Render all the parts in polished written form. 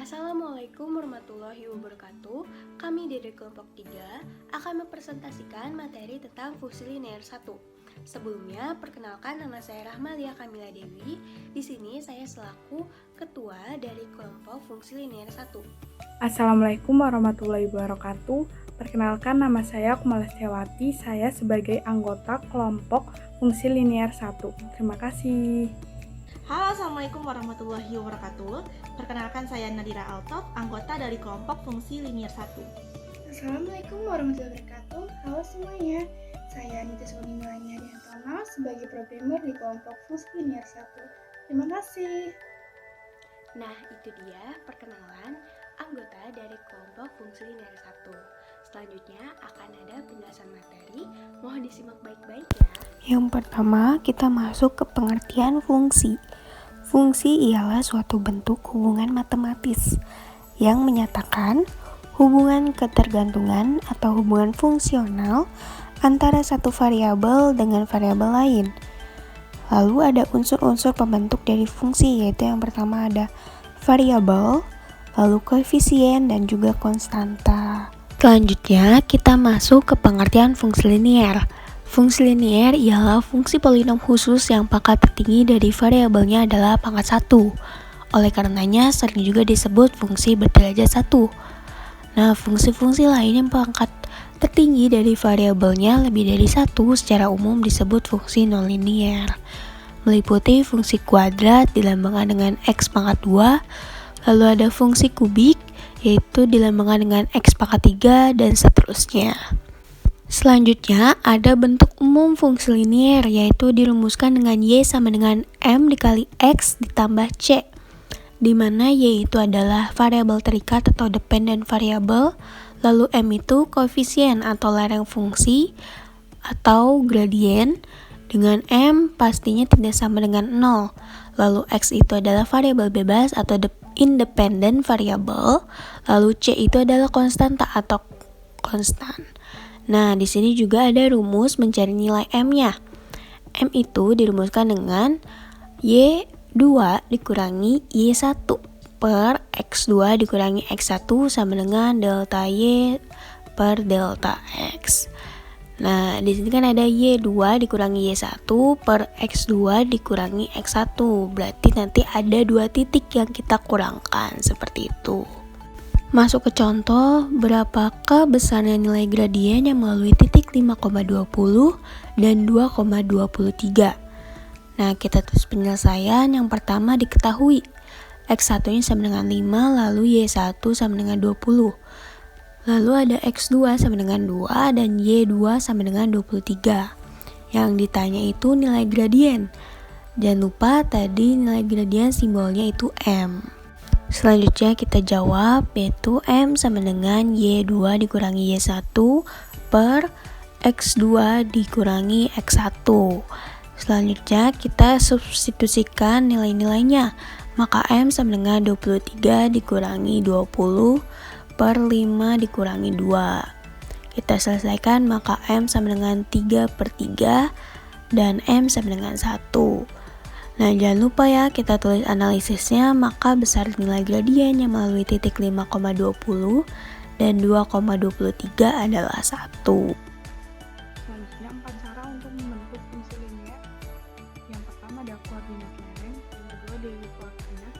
Assalamualaikum warahmatullahi wabarakatuh. Kami dari kelompok 3 akan mempresentasikan materi tentang fungsi linear 1. Sebelumnya, perkenalkan nama saya Rahmalia Kamila Dewi. Di sini saya selaku ketua dari kelompok fungsi linear 1. Assalamualaikum warahmatullahi wabarakatuh. Perkenalkan nama saya Kumala Setiawati. Saya sebagai anggota kelompok fungsi linear 1. Terima kasih. Halo, Assalamualaikum warahmatullahi wabarakatuh. Perkenalkan saya Nadira Altof, anggota dari kelompok fungsi linear 1. Assalamualaikum warahmatullahi wabarakatuh. Halo semuanya, saya Nita Sulimania Diantono sebagai programmer di kelompok fungsi linear 1. Terima kasih. Nah, itu dia perkenalan anggota dari kelompok fungsi linear 1. Selanjutnya akan ada penjelasan materi, mohon disimak baik-baik ya. Yang pertama, kita masuk ke pengertian fungsi. Fungsi ialah suatu bentuk hubungan matematis yang menyatakan hubungan ketergantungan atau hubungan fungsional antara satu variabel dengan variabel lain. Lalu ada unsur-unsur pembentuk dari fungsi, yaitu yang pertama ada variabel, lalu koefisien, dan juga konstanta. Selanjutnya, kita masuk ke pengertian fungsi linear. Fungsi linear ialah fungsi polinom khusus yang pangkat tertinggi dari variabelnya adalah pangkat 1. Oleh karenanya, sering juga disebut fungsi berderajat 1. Nah, fungsi-fungsi lain yang pangkat tertinggi dari variabelnya lebih dari 1 secara umum disebut fungsi nonlinear. Meliputi fungsi kuadrat dilambangkan dengan x pangkat 2, lalu ada fungsi kubik yaitu dilambangkan dengan x pangkat 3, dan seterusnya. Selanjutnya, ada bentuk umum fungsi linear, yaitu dirumuskan dengan y sama dengan m dikali x ditambah c, di mana y itu adalah variabel terikat atau dependent variable, lalu m itu koefisien atau lereng fungsi atau gradien, dengan m pastinya tidak sama dengan 0, lalu x itu adalah variabel bebas atau independent variable, lalu c itu adalah konstanta atau konstan. Nah, di sini juga ada rumus mencari nilai m-nya. M itu dirumuskan dengan y2 dikurangi y1 per x2 dikurangi x1 sama dengan delta y per delta x. Nah, di sini kan ada y2 dikurangi y1 per x2 dikurangi x1. Berarti nanti ada 2 titik yang kita kurangkan, seperti itu. Masuk ke contoh, berapakah besarnya nilai gradien yang melalui titik 5,20 dan 2,23. Nah, kita tulis penyelesaian. Yang pertama diketahui x1 nya sama dengan 5, lalu y1 sama dengan 20. Lalu ada x2 sama dengan 2 dan y2 sama dengan 23. Yang ditanya itu nilai gradien. Jangan lupa tadi nilai gradien simbolnya itu m. Selanjutnya kita jawab, yaitu m sama dengan y2 dikurangi y1 per x2 dikurangi x1. Selanjutnya kita substitusikan nilai-nilainya, maka m sama dengan 23 dikurangi 20 per 5 dikurangi 2. Kita selesaikan, maka m sama dengan 3 per 3 dan m sama dengan 1. Nah, jangan lupa ya, kita tulis analisisnya, maka besar nilai gradien yang melalui titik 5,20 dan 2,23 adalah 1. Selanjutnya, 4 cara untuk membentuk fungsi linear. Yang pertama ada koordinat lereng, yang kedua dari koordinat,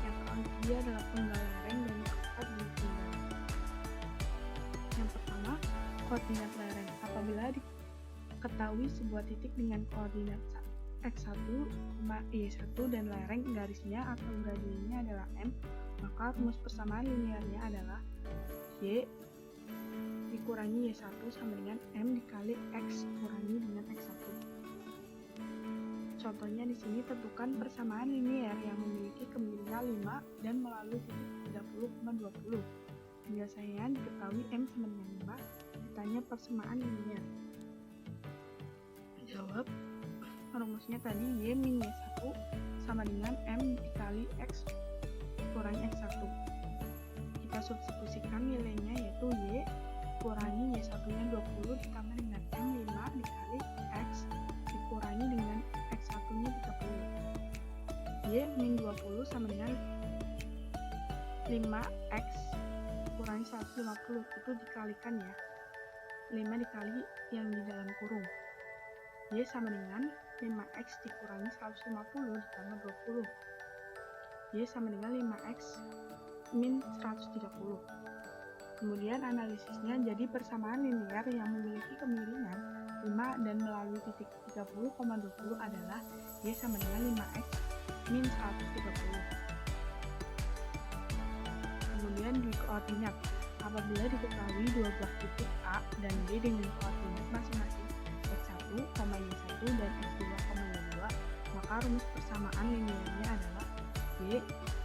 yang ketiga adalah penggal lereng, dan yang keempat dari penggal. Yang pertama, koordinat lereng. Apabila diketahui sebuah titik dengan koordinat x1, y1 dan lereng garisnya atau gradiennya adalah m, maka rumus persamaan linearnya adalah y dikurangi y1 sama dengan m dikali x kurangi dengan x1. Contohnya di sini tentukan persamaan linear yang memiliki kemiringan 5 dan melalui titik 30,20. Biasanya diketahui m sama dengan 5, ditanya persamaan linear. Jawab, rumusnya tadi y min y1 sama dengan m dikali x kurangi x1. Kita substitusikan nilainya, yaitu y kurangi y1 nya 20 ditambah dengan m 5 dikali x dikurangi dengan x1 nya 30. Y min 20 sama dengan 5x kurangi 150 itu dikalikan ya. 5 dikali yang di dalam kurung. Y sama dengan 5x dikurangi 150 ditambah 20. Y sama dengan 5x min 130. Kemudian analisisnya jadi persamaan linear yang memiliki kemiringan 5 dan melalui titik 30,20 adalah Y sama dengan 5x min 130. Kemudian di koordinat, apabila diketahui dua buah titik A dan B dengan koordinat masing-masing x1, y1 dan x2, y2, maka rumus persamaan linearnya adalah y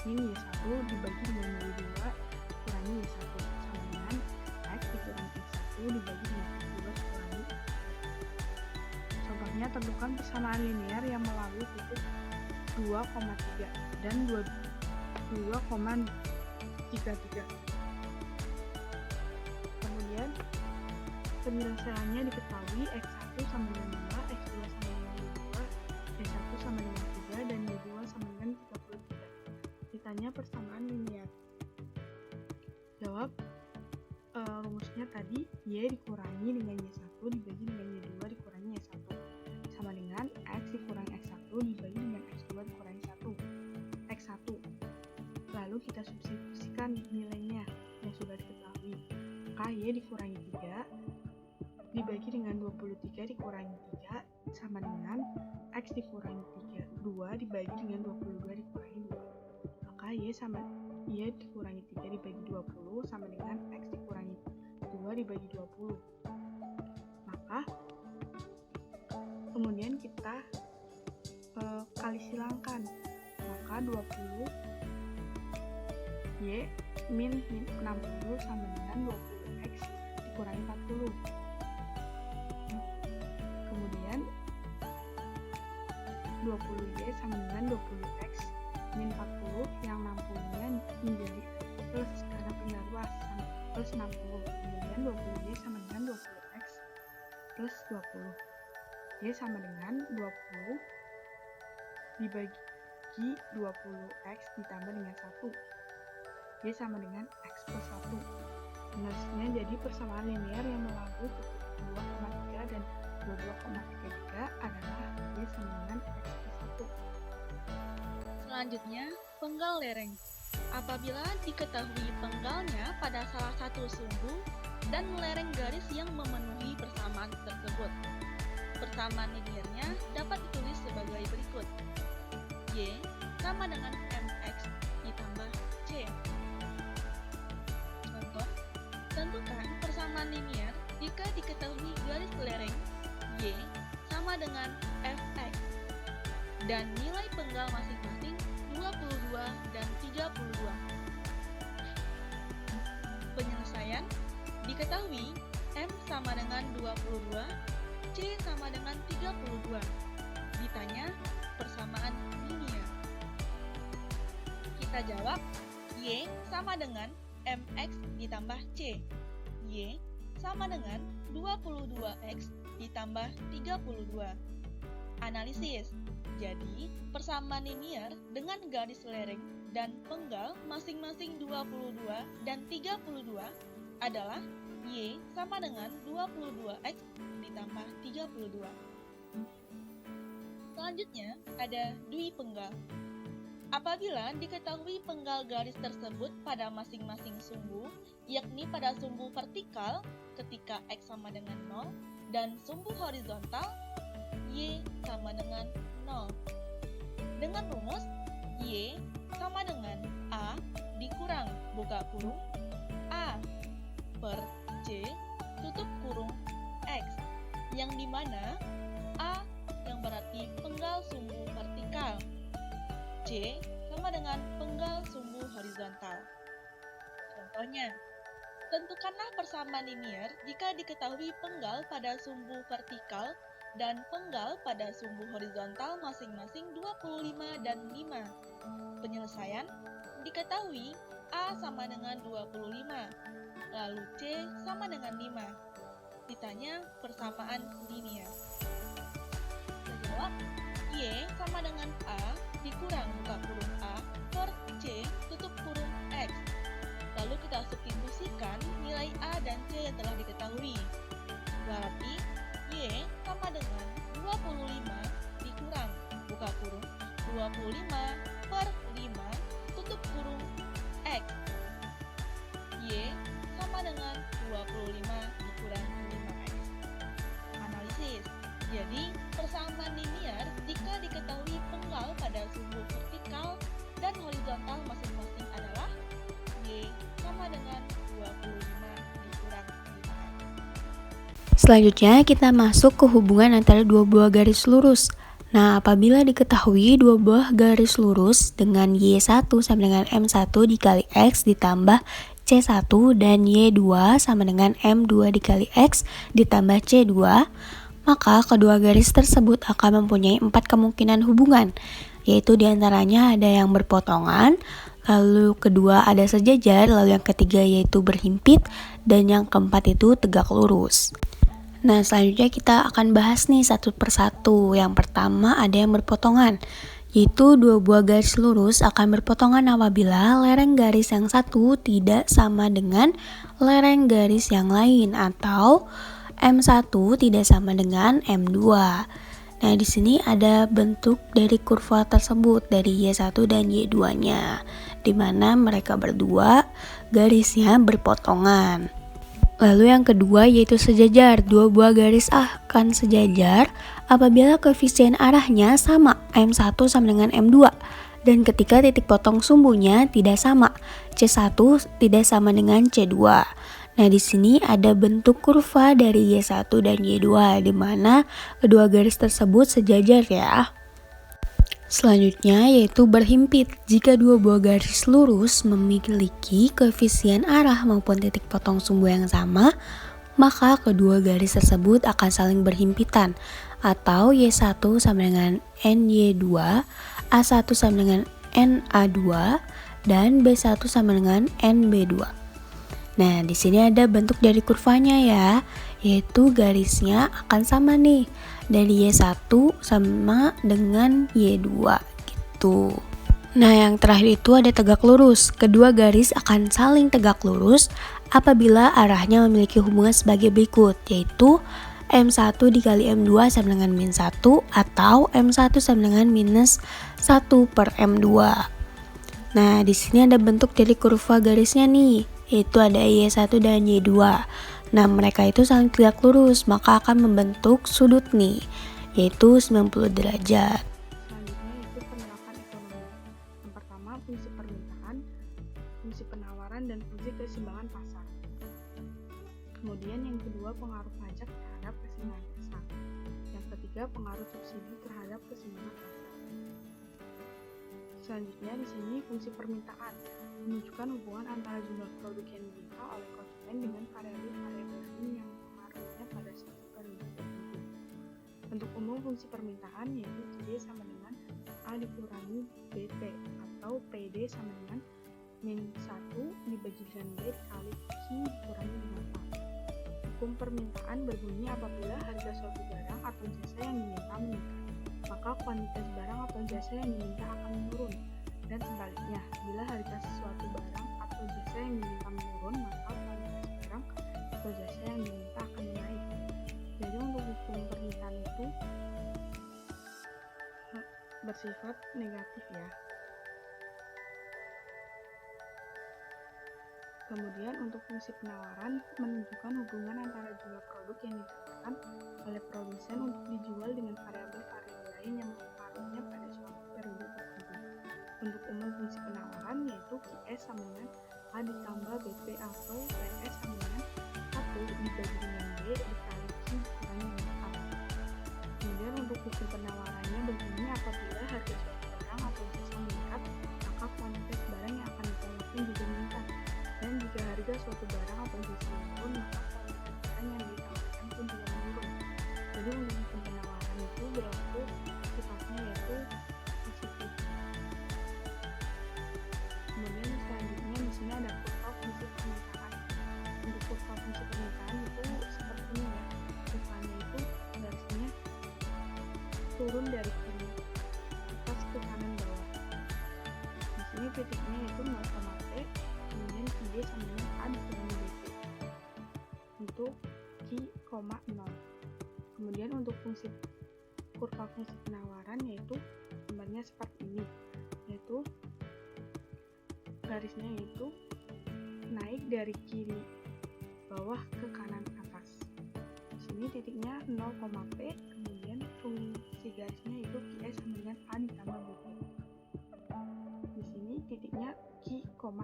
min y1 dibagi dengan y2 kurangi y1 sama dengan x dikurangi x1 dibagi dengan x2 kurangi x1. Contohnya, tentukan persamaan linear yang melalui titik 2,3 dan 2,33. Kemudian penyelesaiannya diketahui x1 sama dengan 2, x2 sama dengan 2, y1 sama dengan 3, dan y2 sama dengan 33. Ditanya persamaan linear. Jawab rumusnya tadi y dikurangi dengan y1 dibagi dengan y2 dikurangi y1 sama dengan x dikurangi x1 dibagi dengan x2 dikurangi 1 x1. Lalu kita substitusikan nilainya yang sudah diketahui. Maka y dikurangi 3 dibagi dengan 23 dikurangi 3 sama dengan x dikurangi 2 dibagi dengan 22 dikurangi 2. Maka y dikurangi 3 dibagi 20 sama dengan x dikurangi 2 dibagi 20. Maka kemudian kita kali silangkan. Maka 20 y min 60 sama dengan 20x dikurangi 40. Kemudian 20y sama dengan 20x min 40 yang 60-nya menjadi plus karena pindah ruas sama plus 60. Kemudian 20y sama dengan 20x plus 20. Y sama dengan 20 dibagi 20x ditambah dengan 1. Y sama dengan x plus 1. Analisisnya jadi persamaan linear yang melalui titik 2,3 dan 22,33 adalah Y sama dengan x plus 1. Selanjutnya, penggal lereng. Apabila diketahui penggalnya pada salah satu sumbu dan lereng garis yang memenuhi persamaan tersebut, persamaan linearnya dapat ditulis sebagai berikut. Y sama dengan mx ditambah c. Contoh, tentukan persamaan linear jika diketahui garis lereng y sama dengan fx dan nilai penggal masing-masing 22 dan 32. Penyelesaian diketahui m sama dengan 22, c sama dengan 32. Ditanya persamaan linear. Kita jawab y sama dengan mx ditambah c. Y sama dengan 22x ditambah 32. Analisis. Jadi, persamaan linear dengan garis lereng dan penggal masing-masing 22 dan 32 adalah y sama dengan 22x ditambah 32. Selanjutnya ada dui penggal. Apabila diketahui penggal garis tersebut pada masing-masing sumbu, yakni pada sumbu vertikal ketika x sama dengan 0 dan sumbu horizontal y sama dengan 0. Dengan rumus y sama dengan a dikurang buka kurung a per c tutup kurung x, yang dimana a yang berarti penggal sumbu vertikal, c sama dengan penggal sumbu horizontal. Contohnya, tentukanlah persamaan linear jika diketahui penggal pada sumbu vertikal dan penggal pada sumbu horizontal masing-masing 25 dan 5. Penyelesaian diketahui A sama dengan 25, lalu C sama dengan 5. Ditanya persamaan linear. Kita jawab, Y sama dengan A dikurang buka kurung A per C tutup kurung X. kita substitusikan nilai A dan C yang telah diketahui. Berarti Y sama dengan 25 dikurang buka kurung 25 per 5 tutup kurung X. Y sama dengan 25 dikurang 5X. Analisis. Jadi, persamaan linier jika diketahui penggal pada sumbu vertikal dan horizontal masing-masing adalah Y sama dengan 25 dikurang 5X. Selanjutnya kita masuk ke hubungan antara dua buah garis lurus. Nah, apabila diketahui dua buah garis lurus dengan Y1 sama dengan M1 dikali X ditambah C1 dan Y2 sama dengan M2 dikali X ditambah C2, maka kedua garis tersebut akan mempunyai 4 kemungkinan hubungan, yaitu diantaranya ada yang berpotongan, lalu kedua ada sejajar, lalu yang ketiga yaitu berhimpit, dan yang keempat itu tegak lurus. Nah, selanjutnya kita akan bahas nih satu persatu. Yang pertama ada yang berpotongan, yaitu dua buah garis lurus akan berpotongan apabila lereng garis yang satu tidak sama dengan lereng garis yang lain, atau M1 tidak sama dengan M2. Nah, di sini ada bentuk dari kurva tersebut dari Y1 dan Y2-nya, di mana mereka berdua garisnya berpotongan. Lalu yang kedua yaitu sejajar. Dua buah garis akan sejajar apabila koefisien arahnya sama, M1 sama dengan M2. Dan ketika titik potong sumbunya tidak sama, C1 tidak sama dengan C2. Nah, di sini ada bentuk kurva dari Y1 dan Y2 di mana kedua garis tersebut sejajar ya. Selanjutnya yaitu berhimpit. Jika dua buah garis lurus memiliki koefisien arah maupun titik potong sumbu yang sama, maka kedua garis tersebut akan saling berhimpitan, atau Y1 sama dengan NY2, A1 sama dengan NA2, dan B1 sama dengan NB2. Nah, di sini ada bentuk dari kurvanya ya, yaitu garisnya akan sama nih, dari Y1 sama dengan Y2 gitu. Nah, yang terakhir itu ada tegak lurus. Kedua garis akan saling tegak lurus apabila arahnya memiliki hubungan sebagai berikut, yaitu M1 dikali M2 sama dengan min 1, atau M1 sama dengan minus 1 per M2. Nah, di sini ada bentuk dari kurva garisnya nih, yaitu ada Y1 dan Y2. Nah, mereka itu saling tegak lurus, maka akan membentuk sudut nih, yaitu 90 derajat. Selanjutnya itu penerapan ekonomi. Yang pertama, fungsi permintaan, fungsi penawaran, dan fungsi keseimbangan pasar. Kemudian yang kedua, pengaruh pajak terhadap keseimbangan pasar. Yang ketiga, pengaruh subsidi terhadap keseimbangan pasar. Selanjutnya di sini fungsi permintaan menunjukkan hubungan antara jumlah produk yang diminta oleh konsumen dengan variabel-variabel lain yang mempengaruhinya pada suatu periode tertentu. Bentuk umum fungsi permintaan yaitu CD sama dengan A dikurangi BT, atau PD sama dengan min 1 dibagi dengan B kali Q dikurangi dengan A. Hukum permintaan berbunyi apabila harga suatu barang atau jasa yang diminta meningkat, maka kuantitas barang atau jasa yang diminta akan menurun. Dan sebaliknya, bila harga sesuatu barang atau jasa yang diminta menurun, maka kuantitas barang atau jasa yang diminta akan naik. Jadi untuk hukum permintaan itu bersifat negatif ya. Kemudian untuk fungsi penawaran menunjukkan hubungan antara jumlah produk yang ditawarkan oleh produsen untuk dijual dengan variabel-variabel lain yang mempengaruhinya pada suatu periode tertentu. Bentuk umum fungsi penawaran yaitu QS sama dengan A ditambah BP, atau PS sama dengan 1 dibagi dengan B dikali Q dikurangi dengan A. Kemudian untuk hukum penawarannya berbunyi apabila harga suatu barang atau jasa meningkat, maka kuantitas barang yang akan ditawarkan juga meningkat. Dan jika harga suatu barang atau jasa menurun, maka kuantitas barang yang ditawarkan pun juga menurun. Jadi untuk hukum penawaran itu berlaku sifatnya yaitu positif. Kemudian selanjutnya di sini ada kurva fungsi permintaan. Untuk kurva fungsi permintaan itu seperti ini ya. Kurvanya itu garisnya turun dari kiri atas ke kanan bawah. Di sini titiknya itu 0, T, kemudian ID sama dengan A dikurangi BP untuk Q, 0. Kemudian untuk kurva fungsi penawaran yaitu gambarnya seperti ini, yaitu garisnya yaitu naik dari kiri bawah ke kanan atas. Di sini titiknya 0,P, kemudian fungsi garisnya yaitu QS sama dengan A ditambah BP. Di sini titiknya Q, 0.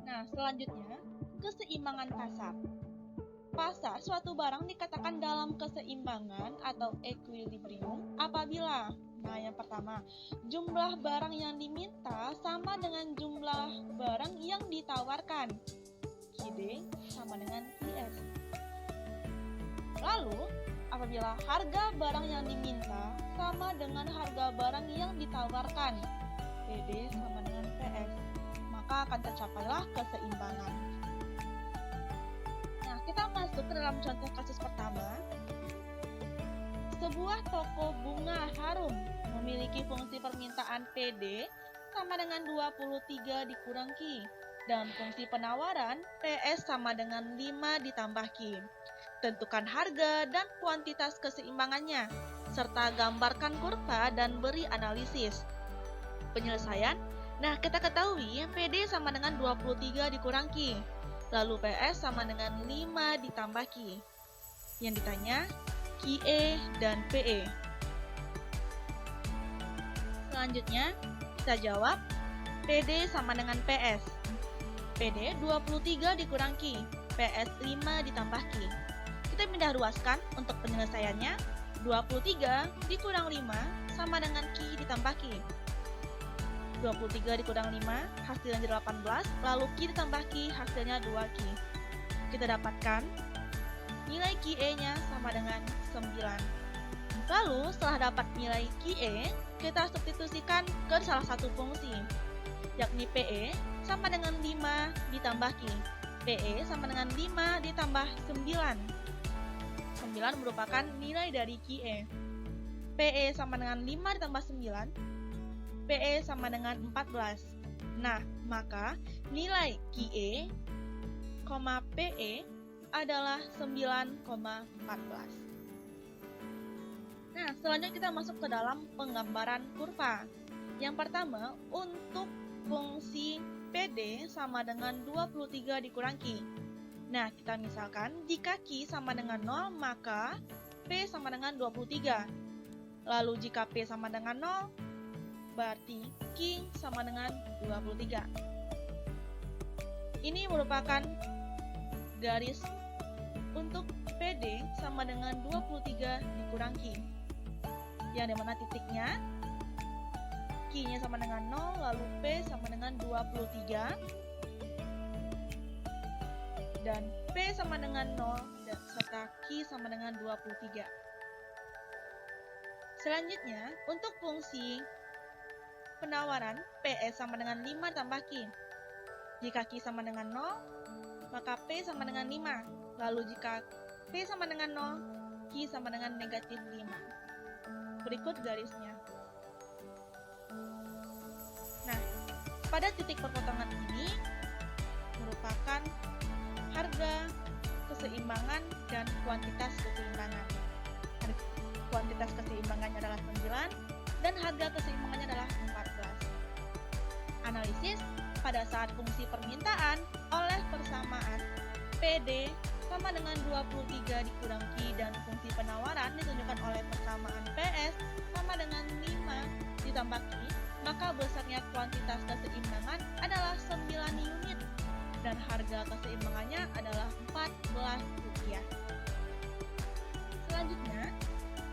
Nah, selanjutnya, keseimbangan pasar. Pasar suatu barang dikatakan dalam keseimbangan atau equilibrium apabila, nah yang pertama, jumlah barang yang diminta sama dengan jumlah barang yang ditawarkan. QD sama dengan QS. Lalu, apabila harga barang yang diminta sama dengan harga barang yang ditawarkan, PD sama dengan PS, maka akan tercapailah keseimbangan. Nah, kita masuk ke dalam contoh kasus pertama. Sebuah toko bunga harum memiliki fungsi permintaan PD sama dengan 23 dikurang Q dan fungsi penawaran PS sama dengan 5 ditambah Q. Tentukan harga dan kuantitas keseimbangannya, serta gambarkan kurva dan beri analisis. Penyelesaian, nah kita ketahui PD sama dengan 23 dikurang Q, lalu PS sama dengan 5 ditambah Q. Yang ditanya, QE dan PE. Selanjutnya, kita jawab PD sama dengan PS. PD 23 dikurang Q, PS 5 ditambah Q. Kita pindah ruaskan untuk penyelesaiannya. 23 dikurang 5 sama dengan Q ditambah Q. 23 dikurang 5 hasilnya 18, lalu Q ditambah Q hasilnya 2Q. Kita dapatkan nilai QE-nya sama dengan 9. Lalu setelah dapat nilai QE, kita substitusikan ke salah satu fungsi, yakni PE sama dengan 5 ditambah Q. PE sama dengan 5 ditambah 9. 9 merupakan nilai dari QE. PE sama dengan 5 ditambah 9. PE sama dengan 14. Nah, maka nilai QE, PE adalah 9,14. Nah, selanjutnya kita masuk ke dalam penggambaran kurva. Yang pertama, untuk fungsi PD sama dengan 23 dikurang Q. Nah, kita misalkan jika Q sama dengan 0, maka P sama dengan 23. Lalu jika P sama dengan 0, berarti Q sama dengan 23. Ini merupakan garis untuk PD sama dengan 23 dikurang Q. Yang dimana titiknya Q-nya sama dengan 0, lalu P sama dengan 23, dan P sama dengan 0, dan serta Q sama dengan 23. Selanjutnya, untuk fungsi penawaran, PS sama dengan 5 tambah Q. Jika Q sama dengan 0, maka P sama dengan 5. Lalu jika P sama dengan 0, Q sama dengan negatif 5. Berikut garisnya. Nah, pada titik perpotongan ini merupakan harga keseimbangan dan kuantitas keseimbangan. Kuantitas keseimbangannya adalah 9 dan harga keseimbangannya adalah 14. Analisis pada saat fungsi permintaan oleh persamaan PD sama dengan 23 dikurang Q dan fungsi penawaran ditunjukkan oleh persamaan PS sama dengan 5 ditambah Q, maka besarnya kuantitas keseimbangan adalah 9 unit dan harga keseimbangannya adalah Rp14. Selanjutnya,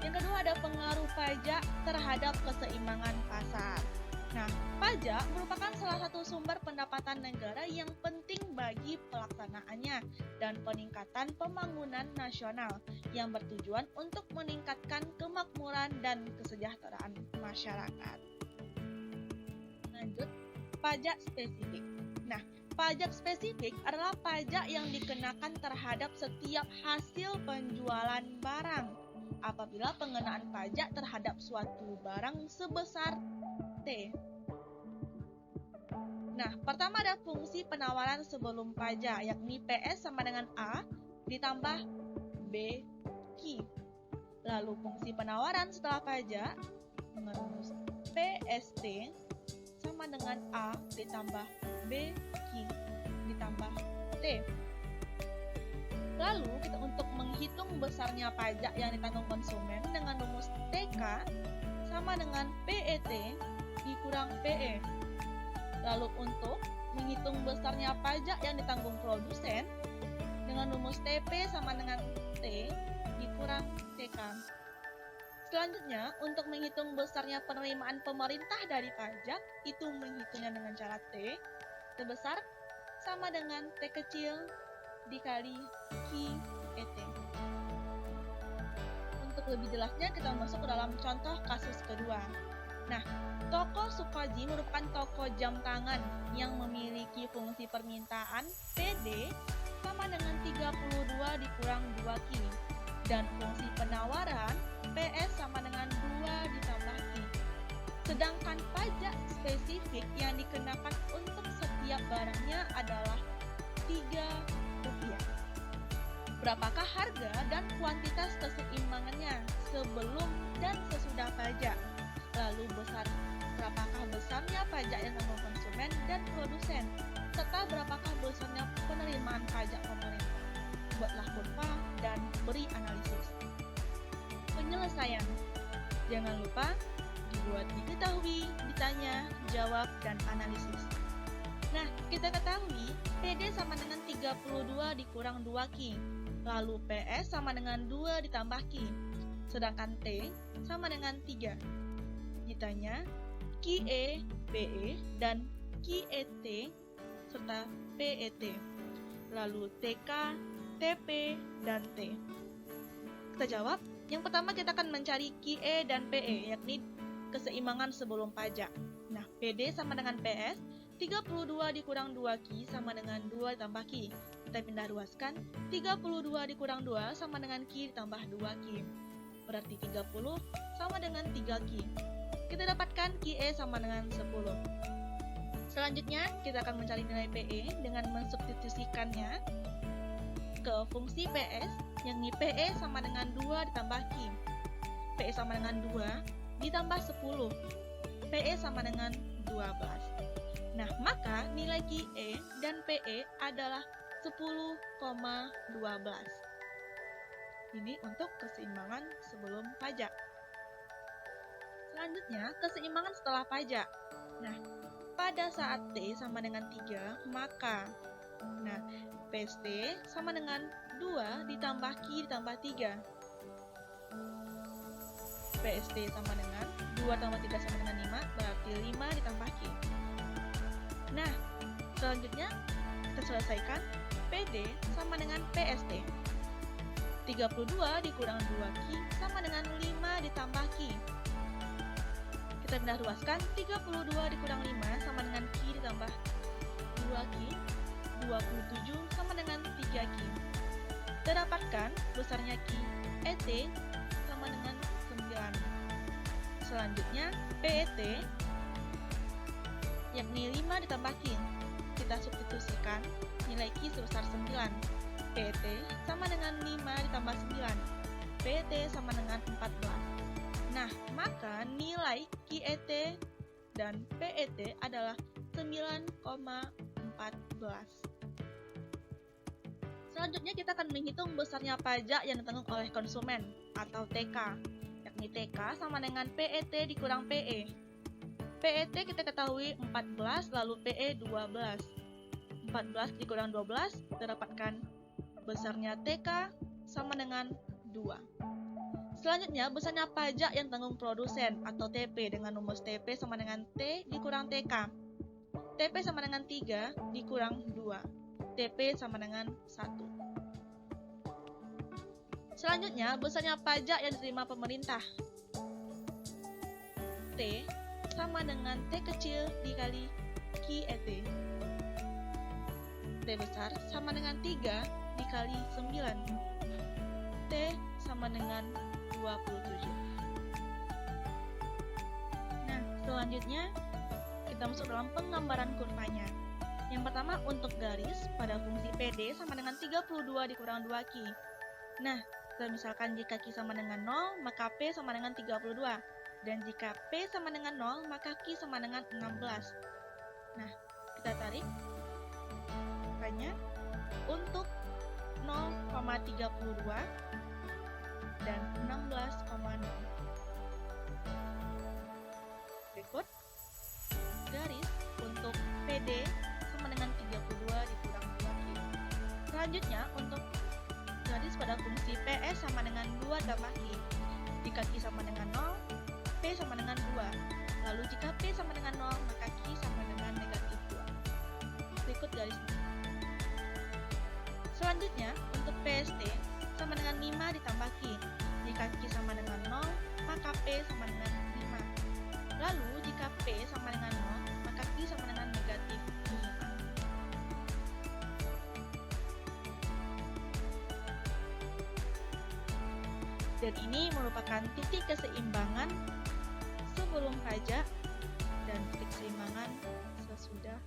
yang kedua ada pengaruh pajak terhadap keseimbangan pasar. Nah, pajak merupakan salah satu sumber pendapatan negara yang penting bagi pelaksanaannya dan peningkatan pembangunan nasional yang bertujuan untuk meningkatkan kemakmuran dan kesejahteraan masyarakat. Lanjut, pajak spesifik. Nah, pajak spesifik adalah pajak yang dikenakan terhadap setiap hasil penjualan barang apabila pengenaan pajak terhadap suatu barang sebesar T. Nah, pertama ada fungsi penawaran sebelum pajak, yakni PS sama dengan A ditambah B Q. Lalu fungsi penawaran setelah pajak dengan rumus PST sama dengan A ditambah B Q ditambah T. Lalu kita untuk menghitung besarnya pajak yang ditanggung konsumen dengan rumus TK sama dengan PET dikurang PE. Lalu untuk menghitung besarnya pajak yang ditanggung produsen dengan rumus TP sama dengan T dikurang TK. Selanjutnya, untuk menghitung besarnya penerimaan pemerintah dari pajak, itu menghitungnya dengan cara T besar sama dengan T kecil dikali QET. Untuk lebih jelasnya, kita masuk ke dalam contoh kasus kedua. Nah, toko Sukoji merupakan toko jam tangan yang memiliki fungsi permintaan PD sama dengan 32 dikurang 2Q dan fungsi penawaran PS sama dengan 2 ditambah Q. Sedangkan pajak spesifik yang dikenakan untuk setiap barangnya adalah Rp3. Berapakah harga dan kuantitas keseimbangannya sebelum dan sesudah pajak? Lalu berapakah besarnya pajak yang ditanggung konsumen dan produsen, serta berapakah besarnya penerimaan pajak pemerintah. Buatlah kurva dan beri analisis. Penyelesaian. Jangan lupa dibuat diketahui, ditanya, jawab, dan analisis. Nah, kita ketahui PD sama dengan 32 dikurang 2Q, lalu PS sama dengan 2 ditambah Q, sedangkan T sama dengan 3. Ditanya QE, PE, dan QET serta PET, lalu TK, TP, dan T. Kita jawab. Yang pertama kita akan mencari QE dan PE, yakni keseimbangan sebelum pajak. Nah, PD sama dengan PS, 32 dikurang 2Q sama dengan 2 ditambah Q. Kita pindah ruaskan, 32 dikurang 2 sama dengan Q ditambah 2Q. Berarti 30 sama dengan 3Q. Kita dapatkan QE sama dengan 10. Selanjutnya, kita akan mencari nilai PE dengan mensubstitusikannya ke fungsi PS, yakni PE sama dengan 2 ditambah Q. PE sama dengan 2 ditambah 10. PE sama dengan 12. Nah, maka nilai QE dan PE adalah 10,12. Ini untuk keseimbangan sebelum pajak. Selanjutnya, keseimbangan setelah pajak. Nah, pada saat T sama dengan 3, maka PST sama dengan 2 ditambah Q ditambah 3. PST sama dengan 2 tambah 3 sama dengan 5, berarti 5 ditambah Q. Nah, selanjutnya kita selesaikan PD sama dengan PST. 32 dikurang 2Q sama dengan 5 ditambah Q. Kita pindah ruaskan, 32 dikurang 5 sama dengan Q ditambah 2Q, 27 sama dengan 3Q. Kita dapatkan besarnya Q ET sama dengan 9. Selanjutnya PET yakni 5 ditambah Q. Kita substitusikan nilai Q sebesar 9. PET sama dengan 5 ditambah 9. PET sama dengan 14. Nah, maka nilai QET dan PET adalah 9,14. Selanjutnya kita akan menghitung besarnya pajak yang ditanggung oleh konsumen atau TK, yakni TK sama dengan PET dikurang PE. PET kita ketahui 14 lalu PE 12. 14 dikurang 12 kita dapatkan besarnya TK sama dengan 2. Selanjutnya, besarnya pajak yang tanggung produsen atau TP dengan rumus TP sama dengan T dikurang TK. TP sama dengan 3 dikurang 2. TP sama dengan 1. Selanjutnya, besarnya pajak yang diterima pemerintah. T sama dengan T kecil dikali QET. T besar sama dengan 3 dikali 9. T sama dengan 27. Nah, selanjutnya kita kita masuk dalam penggambaran kurvanya. Yang pertama untuk garis pada fungsi PD sama dengan 32 dikurang 2Q. Nah, misalkan jika Q sama dengan 0, maka P sama dengan 32. Dan jika P sama dengan 0, maka Q sama dengan 16. Nah, kita tarik. Makanya, untuk 0,32 dan 16,0. Berikut, garis untuk PD sama dengan 32 dikurang 2Q. Selanjutnya, untuk garis pada fungsi PS sama dengan 2 tambah Q. Jika Q sama dengan 0, P sama dengan 2. Lalu jika P sama dengan 0, maka Q sama dengan negatif 2. Berikut garisnya. Selanjutnya, untuk PST sama dengan 5 ditambah Q. Jika Q sama dengan 0, maka P sama dengan 5. Lalu, jika P sama dengan 0, maka Q sama dengan negatif 5. Dan ini merupakan titik keseimbangan sebelum pajak dan titik keseimbangan sesudah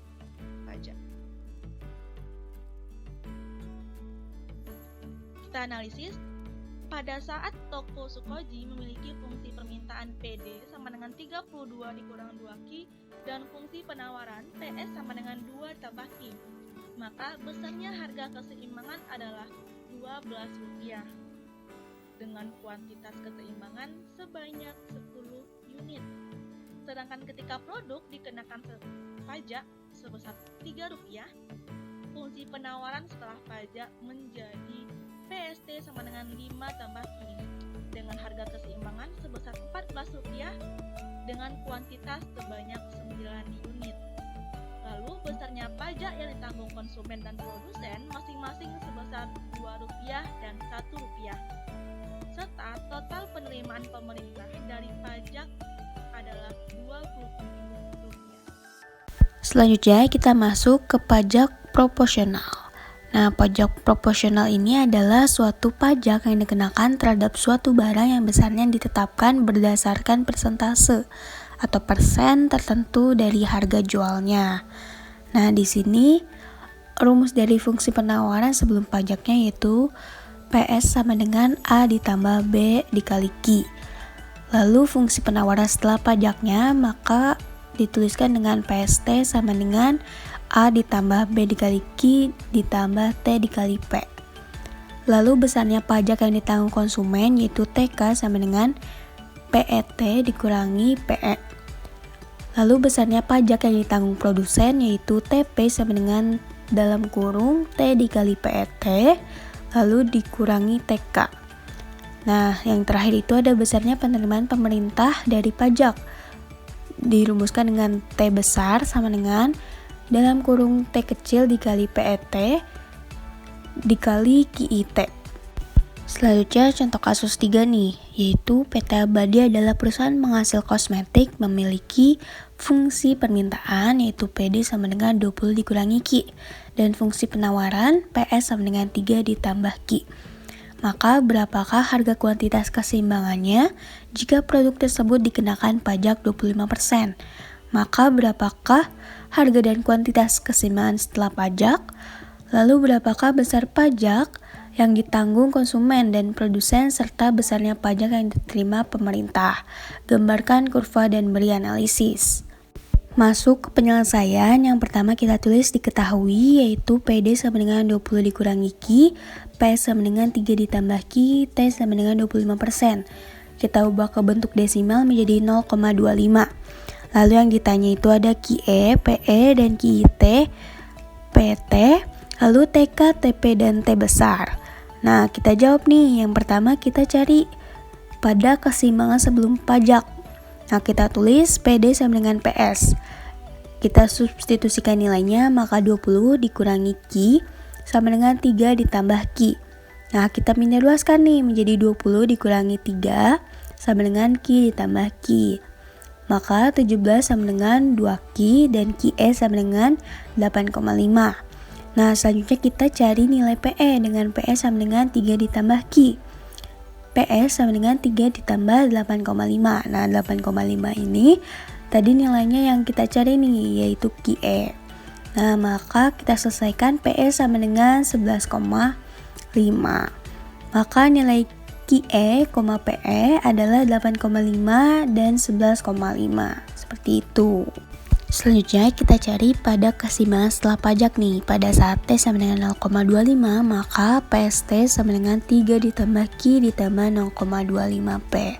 pajak. Kita analisis. Pada saat toko Sukoji memiliki fungsi permintaan PD sama dengan 32 dikurang 2Q dan fungsi penawaran PS sama dengan 2 tambah Q, maka besarnya harga keseimbangan adalah Rp12 dengan kuantitas keseimbangan sebanyak 10 unit. Sedangkan ketika produk dikenakan pajak sebesar Rp3, fungsi penawaran setelah pajak menjadi PST sama dengan 5 tambah Q dengan harga keseimbangan sebesar Rp14 dengan kuantitas sebanyak 9 unit. Lalu besarnya pajak yang ditanggung konsumen dan produsen masing-masing sebesar Rp2 dan Rp1, serta total penerimaan pemerintah dari pajak adalah Rp20. Selanjutnya kita masuk ke pajak proporsional. Nah, pajak proporsional ini adalah suatu pajak yang dikenakan terhadap suatu barang yang besarnya ditetapkan berdasarkan persentase atau persen tertentu dari harga jualnya. Nah, di sini rumus dari fungsi penawaran sebelum pajaknya yaitu PS sama dengan A ditambah B dikali Q. Lalu fungsi penawaran setelah pajaknya maka dituliskan dengan PST sama dengan A ditambah B dikali Q ditambah T dikali P. Lalu besarnya pajak yang ditanggung konsumen yaitu TK sama dengan PET dikurangi PE. Lalu besarnya pajak yang ditanggung produsen yaitu TP sama dengan dalam kurung T dikali PET lalu dikurangi TK. Nah, yang terakhir itu ada besarnya penerimaan pemerintah dari pajak. Dirumuskan dengan T besar sama dengan dalam kurung T kecil dikali PET dikali QIT. Selanjutnya contoh kasus 3 nih, yaitu PT Abadi adalah perusahaan penghasil kosmetik memiliki fungsi permintaan yaitu PD sama dengan 20 dikurangi Q dan fungsi penawaran PS sama dengan 3 ditambah Q. Maka berapakah harga kuantitas keseimbangannya jika produk tersebut dikenakan pajak 25%? Maka berapakah harga dan kuantitas keseimbangan setelah pajak? Lalu berapakah besar pajak yang ditanggung konsumen dan produsen serta besarnya pajak yang diterima pemerintah? Gambarkan kurva dan beri analisis. Masuk ke penyelesaian, yang pertama kita tulis diketahui yaitu PD sama dengan 20 dikurangi Q, P sama dengan 3 ditambah Q, T sama dengan 25%. Kita ubah ke bentuk desimal menjadi 0,25. Lalu yang ditanya itu ada QE, PE, dan QIT, PT, lalu TK, TP, dan T besar. Nah, kita jawab nih. Yang pertama kita cari pada keseimbangan sebelum pajak. Nah, kita tulis PD sama dengan PS. Kita substitusikan nilainya, maka 20 dikurangi Q sama dengan 3 ditambah Q. Nah, kita minta luaskan nih menjadi 20 dikurangi 3 sama dengan Q ditambah Q. Maka 17 sama dengan 2Q dan QE sama dengan 8,5. Nah, selanjutnya kita cari nilai PE dengan PE sama dengan 3 ditambah Q. PE sama dengan 3 ditambah 8,5. Nah, 8,5 ini tadi nilainya yang kita cari nih, yaitu QE. Nah, maka kita selesaikan PE sama dengan 11,5. Maka nilai QE, PE adalah 8,5 dan 11,5. Seperti itu. Selanjutnya kita cari pada keseimbangan setelah pajak nih. Pada saat T sama dengan 0,25, maka PST sama dengan 3 ditambah Q ditambah 0,25P.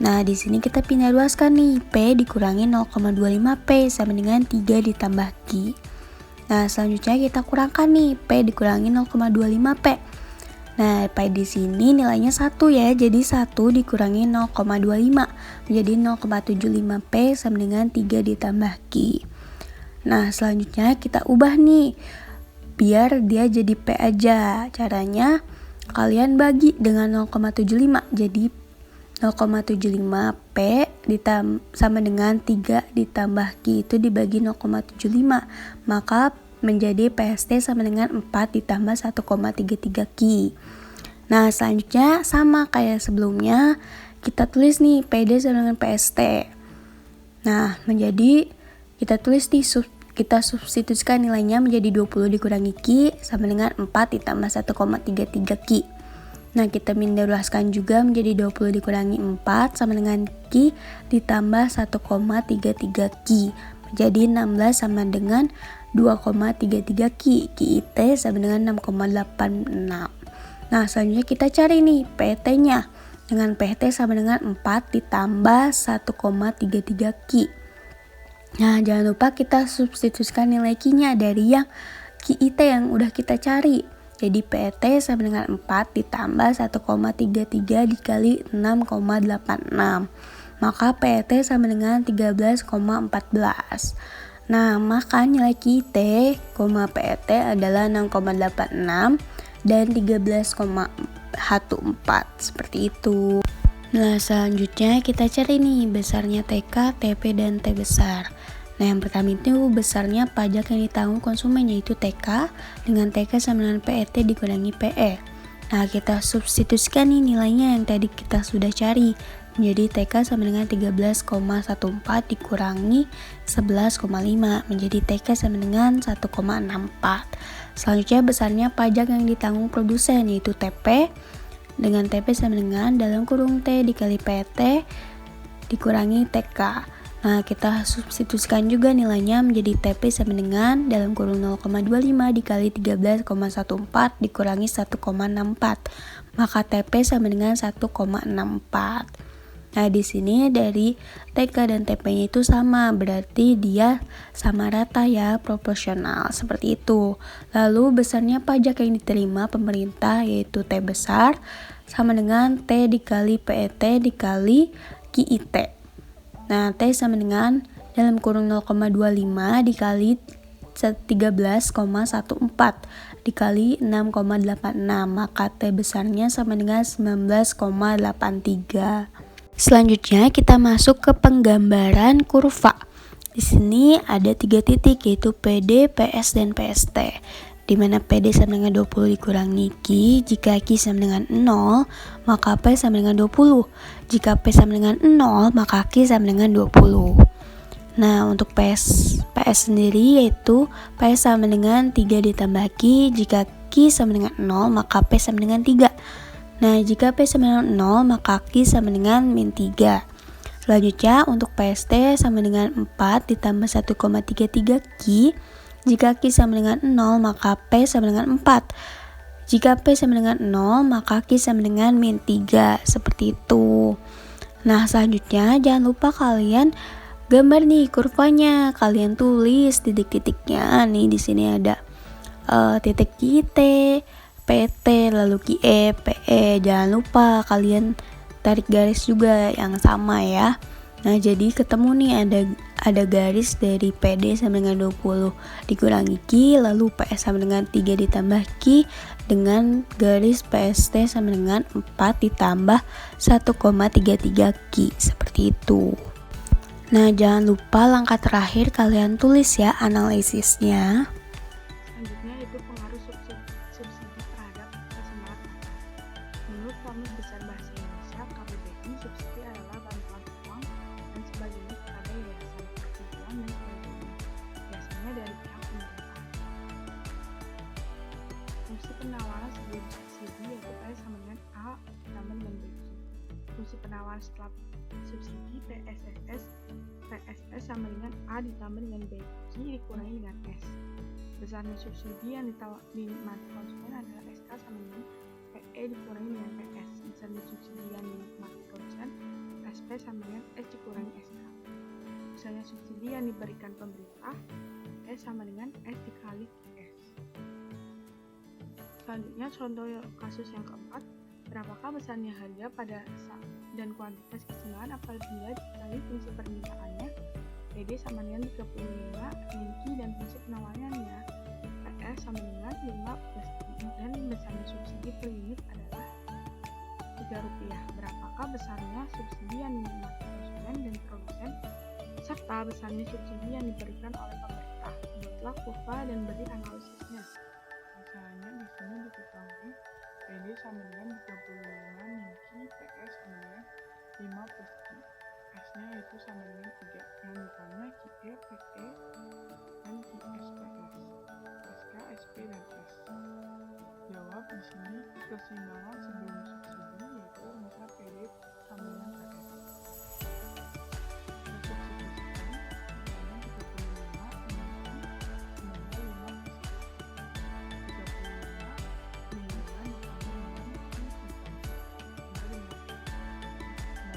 Nah, di sini kita pindah ruaskan nih. P dikurangi 0,25P sama dengan 3 ditambah Q. Nah, selanjutnya kita kurangkan nih. P dikurangi 0,25P. Nah, P di sini nilainya 1 ya. Jadi 1 dikurangi 0,25 menjadi 0,75P sama dengan 3 ditambah Q. Nah, selanjutnya kita ubah nih biar dia jadi P aja. Caranya kalian bagi dengan 0,75. Jadi 0,75P sama dengan 3 ditambah Q itu dibagi 0,75. Maka menjadi PST sama dengan 4 ditambah 1,33 Q. Nah, selanjutnya sama kayak sebelumnya, kita tulis nih PD sama dengan PST. Nah, menjadi kita tulis nih, kita substitusikan nilainya menjadi 20 dikurangi Q sama dengan 4 ditambah 1,33 Q. Nah, kita pindah ruaskan juga menjadi 20 dikurangi 4 sama dengan Q ditambah 1,33 Q. Menjadi 16 sama dengan 2,33 Q. QIT sama dengan 6,86. Nah, selanjutnya kita cari nih PT-nya. Dengan PT sama dengan 4 ditambah 1,33 Q. Nah, jangan lupa kita substitusikan nilai Q-nya dari yang QIT yang udah kita cari. Jadi PT sama dengan 4 ditambah 1,33 dikali 6,86. Maka PT sama dengan 13,14. Nah, maka nilai QT, PT adalah 6,86 dan 13,14 seperti itu. Nah, selanjutnya kita cari nih besarnya TK, TP, dan T besar. Nah, yang pertama itu besarnya pajak yang ditanggung konsumen, yaitu TK, dengan TK sama dengan PET dikurangi PE. Nah, kita substitusikan nih nilainya yang tadi kita sudah cari. Jadi TK sama dengan 13,14 dikurangi 11,5 menjadi TK sama dengan 1,64. Selanjutnya besarnya pajak yang ditanggung produsen, yaitu TP, dengan TP sama dengan dalam kurung T dikali PT dikurangi TK. Nah, kita substitusikan juga nilainya menjadi TP sama dengan dalam kurung 0,25 dikali 13,14 dikurangi 1,64. Maka TP sama dengan 1,64. Nah, di sini dari TK dan TP-nya itu sama, berarti dia sama rata ya, proporsional, seperti itu. Lalu besarnya pajak yang diterima pemerintah, yaitu T besar, sama dengan T dikali PET dikali QIT. Nah, T sama dengan dalam kurung 0,25 dikali 13,14 dikali 6,86, maka T besarnya sama dengan 19,83. Selanjutnya kita masuk ke penggambaran kurva. Di sini ada 3 titik, yaitu PD, PS, dan PST. Di mana PD sama dengan 20 dikurangi Q. Jika Q sama dengan 0, maka P sama dengan 20. Jika P sama dengan 0, maka Q sama dengan 20. Nah, untuk PS sendiri yaitu PS sama dengan 3 ditambah Q. Jika Q sama dengan 0, maka P sama dengan 3. Nah, jika P sama dengan 0, maka Q sama dengan min 3. Selanjutnya, untuk PST sama dengan 4 ditambah 1,33 Q. Jika Q sama dengan 0, maka P sama dengan 4. Jika P sama dengan 0, maka Q sama dengan min 3. Seperti itu. Nah, selanjutnya jangan lupa kalian gambar nih kurvanya. Kalian tulis titik-titiknya. Nih, di sini ada titik QT, PT, lalu QE, PE. Jangan lupa kalian tarik garis juga yang sama ya. Nah, jadi ketemu nih ada garis dari PD sama dengan 20 dikurangi Q, lalu PS sama dengan 3 ditambah Q, dengan garis PST sama dengan 4 ditambah 1,33 Q. Seperti itu. Nah, jangan lupa langkah terakhir kalian tulis ya analisisnya. Selanjutnya itu pengaruh subsidi terhadap keseimbangan pasar. Menurut Kamus Besar Bahasa Indonesia, KBBI, subsidi adalah bantuan uang dan sebagainya kepada yayasan setelah subsidi PSS sama dengan A ditambah dengan B, Q dikurangi dengan S. Besarnya subsidi yang dinikmati konsumen adalah SK sama dengan PE dikurangi dengan PS. Besarnya subsidi yang dinikmati produsen, SP sama dengan S dikurangi SK. Besarnya subsidi yang diberikan pemerintah, S sama dengan S dikali S. Selanjutnya contoh kasus yang keempat, berapakah besarnya harga pada dan kuantitas keseimbangan apabila dikali fungsi permintaannya, PD sama dengan 35 min Q dan fungsi penawarannya, PS sama dengan 5 plus Q, dan besarnya subsidi per unit adalah Rp3. Berapakah besarnya subsidi yang dinikmati konsumen dan produsen, serta besarnya subsidi yang diberikan oleh pemerintah? Buatlah kurva dan beri analisisnya. Misalnya di sini diketahui PD sama dengan 35 min Q, PS sama dengan 5 plus Q. S-nya yaitu sama dengan 3, yang ditanya QE, PE, dan QS, PS, SK, SP, dan S. Jawab di sini keseimbangan sebelum subsidi yaitu misal PD sama dengan PS. Substitusikan dengan 35 min Q sama dengan 5 plus Q. 35 min 5 ditambah dengan Q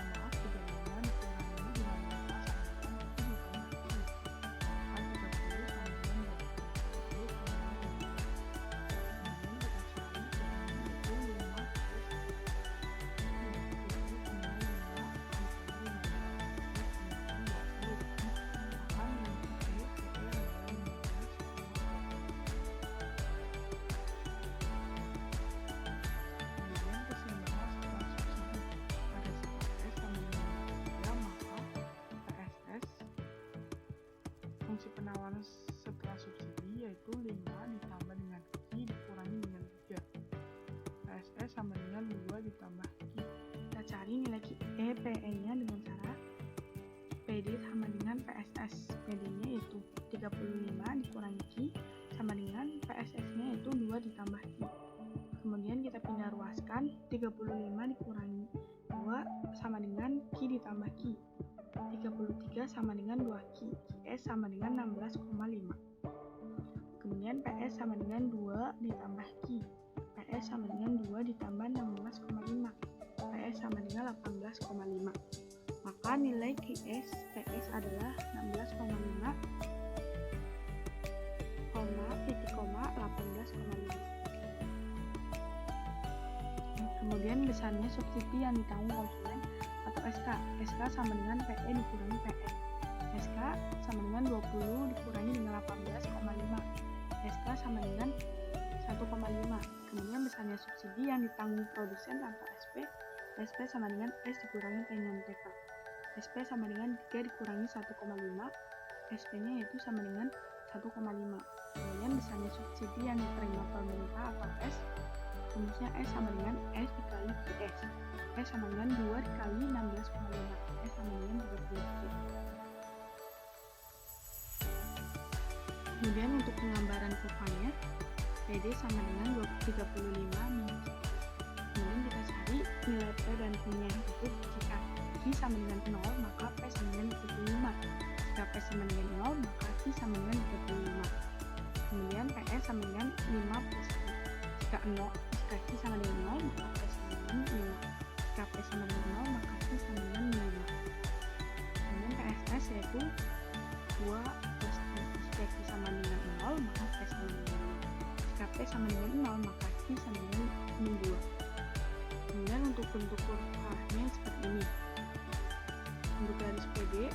sama dengan fungsi penawaran setelah subsidi yaitu 5 ditambah dengan Q dikurangi dengan 3. PSS sama dengan 2 ditambah Q. Kita cari nilai QE, PE nya dengan cara PD sama dengan PSS. PD nya yaitu 35 dikurangi Q sama dengan PSS nya yaitu 2 ditambah Q. Kemudian kita pindah ruaskan, 35 dikurangi 2 sama dengan Q ditambah Q. 33 sama dengan 2Q, QS sama dengan 16,5. Kemudian PS sama dengan 2 ditambah Q, PS sama dengan 2 ditambah 16,5, PS sama dengan 18,5. Maka nilai QS PS adalah 16,5, 18,5. Kemudian besarnya subsidi yang ditanggung konsumen atau SK. SK sama dengan PE dikurangi PE. SK sama dengan 20 dikurangi dengan 18,5. SK sama dengan 1,5. Kemudian besarnya subsidi yang ditanggung produsen atau SP. SP sama dengan S dikurangi P non TK. SP sama dengan 3 dikurangi 1,5. SP nya yaitu sama dengan 1,5. Kemudian besarnya subsidi yang diterima pemerintah atau S. Rumusnya S sama dengan S dikali QS. S sama dengan 2 dikali 16,5. S sama dengan 33. Kemudian untuk penggambaran kurvanya, PD sama dengan 35 min Q. Kemudian kita cari nilai P dan Q-nya itu jika Q sama dengan 0 maka P sama dengan 35. Jika P sama dengan 0 maka Q sama dengan 35. Kemudian PS sama dengan 5 plus Q. Jika Q sama dengan 0 maka P sama dengan 5. Jika P sama dengan 0 maka Q sama dengan 5. Kemudian PSS yaitu 2 plus Q. Jika Q sama dengan 0 maka P sama dengan 0. Jika P sama dengan 0 maka Q sama dengan min 2. Kemudian untuk bentuk kurvanya seperti ini. Untuk garis PD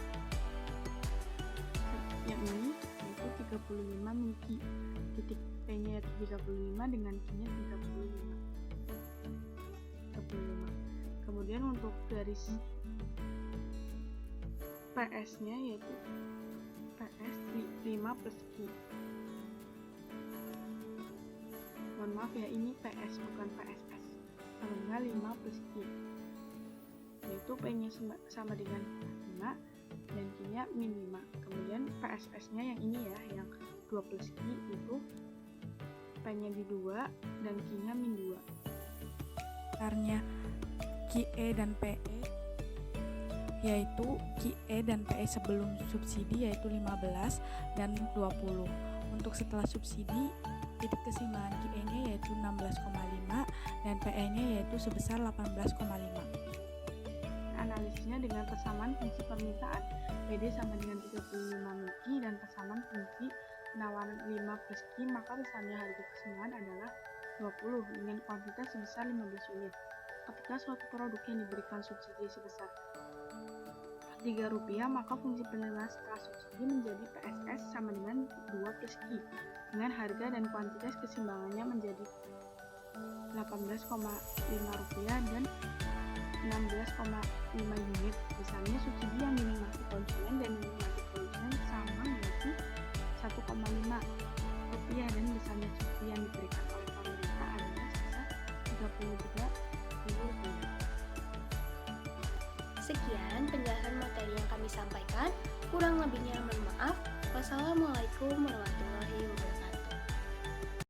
yang ini yaitu 35 min Q. Titik P nya yaitu 35 dengan Q nya 35. Kemudian untuk garis PS nya yaitu PS 5 plus Q. Mohon maaf ya, ini PS bukan PSS. Sama dengan 5 plus Q, yaitu P nya sama dengan 5 dan Q nya min 5. Kemudian PSS nya yang ini ya, yang 2 plus Q itu P nya di 2 dan Q nya min 2. Besarnya QE dan PE yaitu QE dan PE sebelum subsidi yaitu 15 dan 20. Untuk setelah subsidi, titik keseimbangan QE-nya yaitu 16,5 dan PE-nya yaitu sebesar 18,5. Analisisnya dengan persamaan fungsi permintaan PD sama dengan 35 miki dan persamaan fungsi penawaran 5 plus Q, maka besarnya harga keseimbangan adalah 20 dengan kuantitas sebesar 15 unit. Ketika suatu produk yang diberikan subsidi sebesar Rp3, maka fungsi penerimaan setelah subsidi menjadi PSS sama dengan 2 plus Q dengan harga dan kuantitas keseimbangannya menjadi Rp18,5 dan 16,5 unit. Misalnya subsidi yang dinikmati konsumen dan dinikmati produsen sama yaitu Rp1,5 dan besarnya subsidi yang diberikan oleh pemerintah adalah sebesar Rp33.000. Sekian penjelasan materi yang kami sampaikan. Kurang lebihnya mohon maaf. Wassalamualaikum warahmatullahi wabarakatuh.